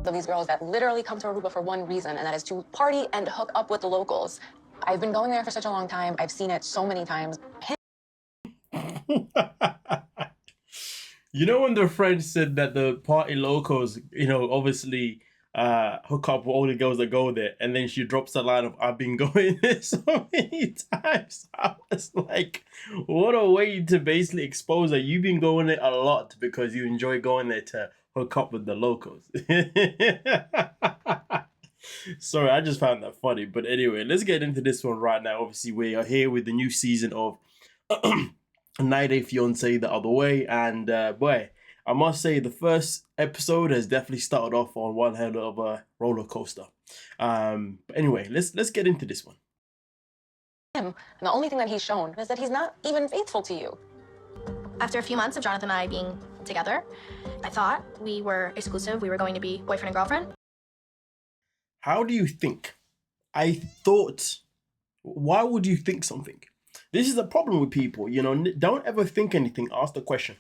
Of these girls that literally come to Aruba for one reason, and that is to party and hook up with the locals. I've been going there for such a long time. I've seen it so many times. You know when the French said that the party locals, obviously hook up with all the girls that go there, and then she drops the line of "I've been going there so many times." I was like, what a way to basically expose that you've been going there a lot because you enjoy going there to hook up with the locals. Sorry, I just found that funny. But anyway, let's get into this one right now. Obviously, we are here with the new season of 90 Day Fiancé The Other Way, and boy, I must say the first episode has definitely started off on one hell of a roller coaster. But anyway, let's get into this one. And the only thing that he's shown is that he's not even faithful to you. After a few months of Jonathan and I being together, I thought we were exclusive. We were going to be boyfriend and girlfriend. How do you think? I thought, why would you think something? This is the problem with people, don't ever think anything, ask the question.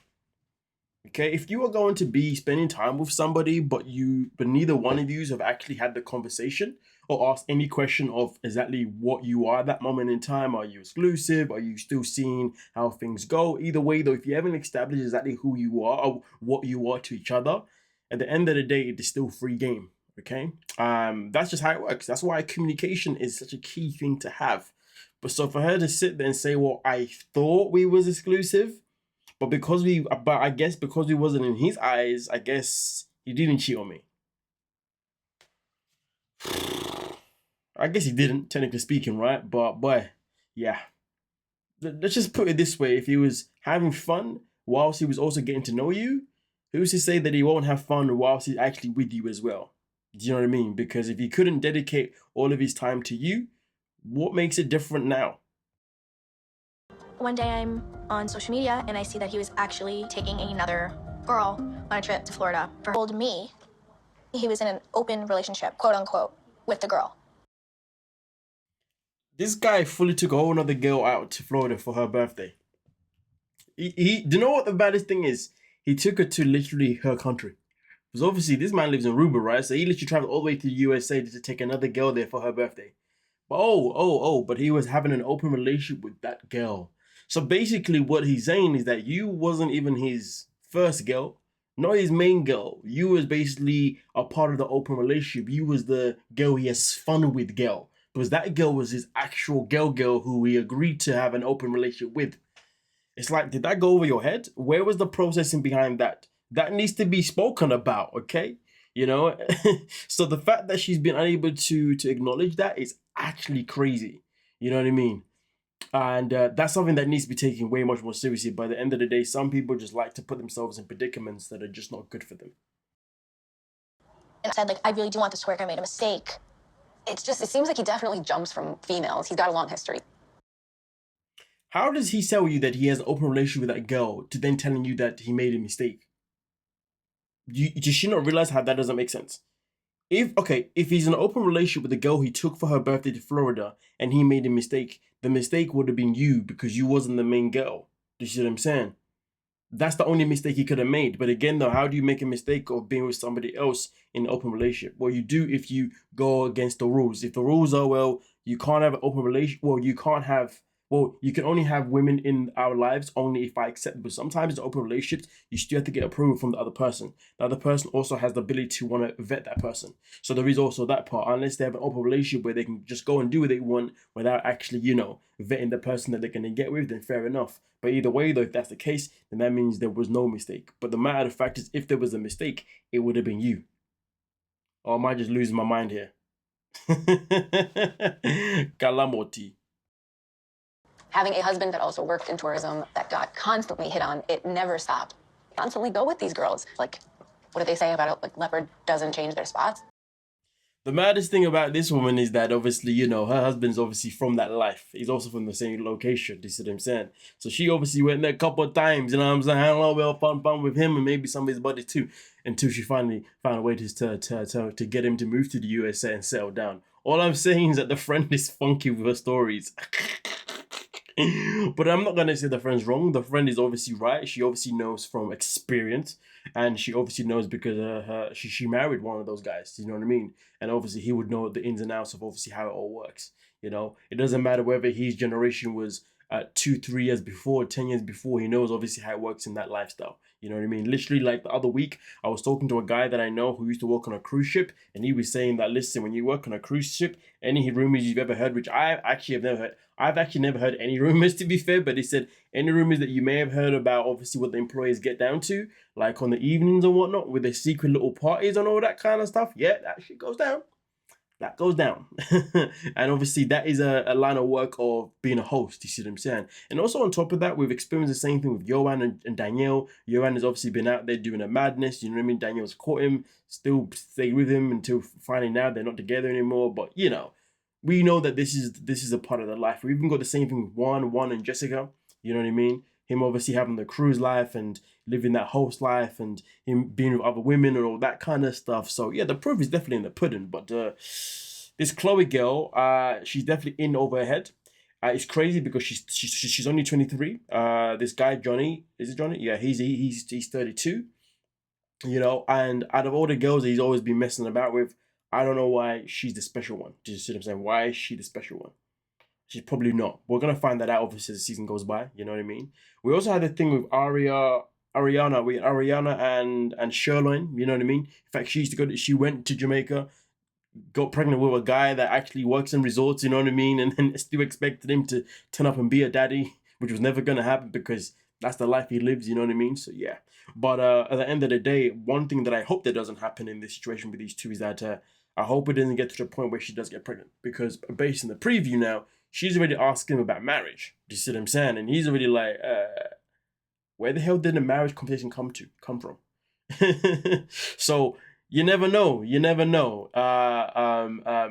Okay, if you are going to be spending time with somebody, but neither one of you have actually had the conversation or asked any question of exactly what you are at that moment in time, are you exclusive? Are you still seeing how things go? Either way, though, if you haven't established exactly who you are or what you are to each other, at the end of the day, it is still free game. Okay, that's just how it works. That's why communication is such a key thing to have. But so for her to sit there and say, well, I thought we was exclusive, but I guess because we wasn't in his eyes, I guess he didn't cheat on me. I guess he didn't, technically speaking, right? But boy, yeah. Let's just put it this way. If he was having fun whilst he was also getting to know you, who's to say that he won't have fun whilst he's actually with you as well? Do you know what I mean? Because if he couldn't dedicate all of his time to you, what makes it different now? One day I'm on social media and I see that he was actually taking another girl on a trip to Florida. Told me he was in an open relationship, quote unquote, with the girl. This guy fully took a whole other girl out to Florida for her birthday. Do you know what the baddest thing is? He took her to literally her country. Because obviously this man lives in Aruba, right? So he literally traveled all the way to the USA to take another girl there for her birthday. But but he was having an open relationship with that girl. So basically what he's saying is that you wasn't even his first girl, not his main girl. You was basically a part of the open relationship. You was the girl he has fun with girl. Because that girl was his actual girl who he agreed to have an open relationship with. It's like, did that go over your head? Where was the processing behind that? That needs to be spoken about, okay? So the fact that she's been unable to acknowledge that is actually crazy. You know what I mean? And that's something that needs to be taken way much more seriously. By the end of the day, some people just like to put themselves in predicaments that are just not good for them. And I said, I really do want this to work. I made a mistake. It seems like he definitely jumps from females. He's got a long history. How does he tell you that he has an open relationship with that girl to then telling you that he made a mistake? Does she not realize how that doesn't make sense? If he's in an open relationship with the girl he took for her birthday to Florida and he made a mistake, the mistake would have been you because you wasn't the main girl. Do you see what I'm saying? That's the only mistake he could have made. But again, though, how do you make a mistake of being with somebody else in an open relationship? Well, you do if you go against the rules. If the rules are, well, you can't have an open relationship. You can only have women in our lives only if I accept them. But sometimes in open relationships, you still have to get approval from the other person. The other person also has the ability to want to vet that person. So there is also that part. Unless they have an open relationship where they can just go and do what they want without actually, vetting the person that they're going to get with, then fair enough. But either way, though, if that's the case, then that means there was no mistake. But the matter of fact is, if there was a mistake, it would have been you. Or am I just losing my mind here? Calamity. Having a husband that also worked in tourism that got constantly hit on, it never stopped. Constantly go with these girls. What do they say about it? Leopard doesn't change their spots. The maddest thing about this woman is that obviously, her husband's obviously from that life. He's also from the same location, you see what I'm saying? So she obviously went there a couple of times, you know what I'm saying? I don't know, well, fun with him and maybe some of his buddies too, until she finally found a way to get him to move to the USA and settle down. All I'm saying is that the friend is funky with her stories. But I'm not gonna say the friend's wrong. The friend is obviously right. She obviously knows from experience, and she obviously knows because she married one of those guys. You know what I mean? And obviously he would know the ins and outs of obviously how it all works. You know, it doesn't matter whether his generation was 2, 3 years before, 10 years before. He knows obviously how it works in that lifestyle. You know what I mean? Literally, like the other week, I was talking to a guy that I know who used to work on a cruise ship, and he was saying that, listen, when you work on a cruise ship, any rumors you've ever heard, which I actually have never heard. I've actually never heard any rumors, to be fair, but he said any rumors that you may have heard about, obviously, what the employees get down to, like on the evenings and whatnot, with their secret little parties and all that kind of stuff. Yeah, that shit goes down. That goes down. And obviously that is a line of work of being a host, you see what I'm saying? And also on top of that, we've experienced the same thing with Joanne and Danielle. Joanne has obviously been out there doing a madness, you know what I mean? Danielle's caught him, still stayed with him until finding out they're not together anymore. But you know, we know that this is a part of their life. We even got the same thing with Juan and Jessica, you know what I mean? Him obviously having the cruise life and living that host life and him being with other women and all that kind of stuff. So yeah, the proof is definitely in the pudding. But this Chloe girl, she's definitely in over her head. It's crazy because she's only 23. This guy Johnny, is it Johnny? Yeah, he's 32. You know, and out of all the girls that he's always been messing about with, I don't know why she's the special one. Do you see what I'm saying? Why is she the special one? She's probably not. We're gonna find that out obviously as the season goes by. You know what I mean? We also had the thing with Ariana and Sherloin. You know what I mean? In fact, she went to Jamaica, got pregnant with a guy that actually works in resorts. You know what I mean? And then still expected him to turn up and be a daddy, which was never gonna happen because that's the life he lives. You know what I mean? So yeah. But at the end of the day, one thing that I hope that doesn't happen in this situation with these two is that I hope it doesn't get to the point where she does get pregnant, because based on the preview now, she's already asking him about marriage. Do you see what I'm saying? And he's already like, where the hell did the marriage conversation come from? So you never know. You never know.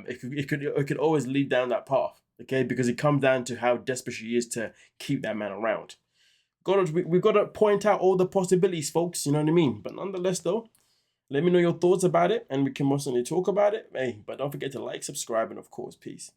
It could always lead down that path, okay? Because it comes down to how desperate she is to keep that man around. We've got to point out all the possibilities, folks. You know what I mean? But nonetheless, though, let me know your thoughts about it, and we can most certainly talk about it. Hey, but don't forget to like, subscribe, and of course, peace.